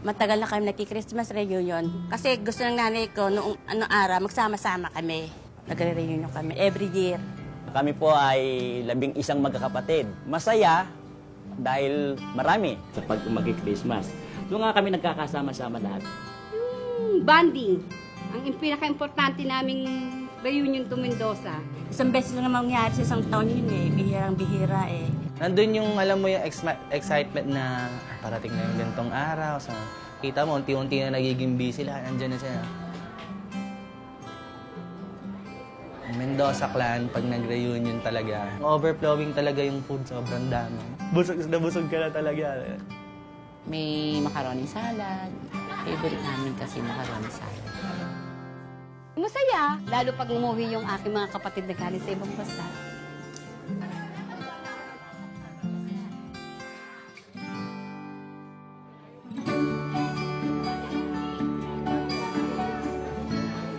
Matagal na kami nagki-Christmas reunion. Kasi gusto ng nanay ko noong araw, magsama-sama kami. Nagre-reunion kami every year. Kami po ay 11 magkakapatid. Masaya dahil marami sa pag mag-Christmas. Doon nga kami nagkakasama-sama lahat. Bonding. Ang pinaka-importante naming reunion to Mendoza. Isang beses lang naman mangyari sa isang taon yun eh. Bihirang-bihira eh. Nandun yung, alam mo, yung excitement na parating na yung gantong araw. So, kita mo, unti-unti na nagiging busy lahat. Nandiyan na siya. Mendoza clan, pag nag-reunion talaga, overflowing talaga yung food, sobrang dami. Busog na busog ka na talaga. May macaroni salad. Favorite namin kasi macaroni salad. Masaya, lalo pag umuwi yung aking mga kapatid na galing sa ibang bansa.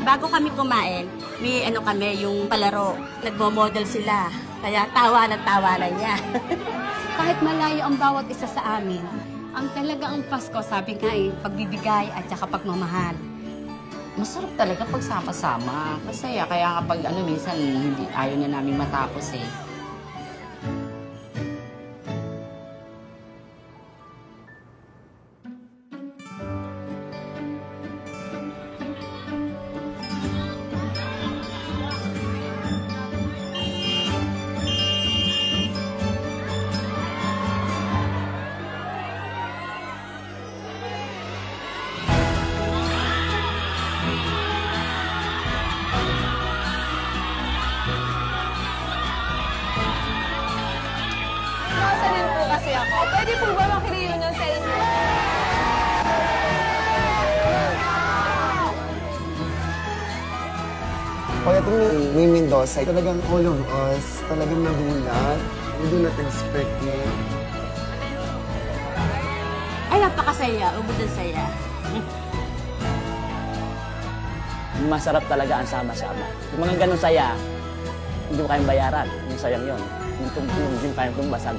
Bago kami kumain, may kami, yung palaro. Nagmo-model sila. Kaya tawa-tawanan niya. Kahit malayo ang bawat isa sa amin, ang talagang Pasko, sabi nga pagbibigay at saka pagmamahal. Masarap talaga pag sama-sama. Masaya. Kaya kapag minsan hindi, ayaw na namin matapos eh. Nasa rin po kasi ako. Pwede po ba makireunion sa inyo? Pagdating ni Mendoza, talagang all of us, talagang nagulat. We do not expect it. Ay, napakasaya. Ubod ang saya. Masarap talaga ang sama-sama. Yung mga ganun saya, hindi mo kayang bayaran. Yung sayang yun. Yung kayang tumbasag.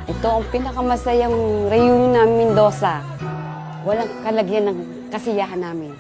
Ito ang pinakamasayang reunion namin Mendoza. Walang kalagyan ng kasiyahan namin.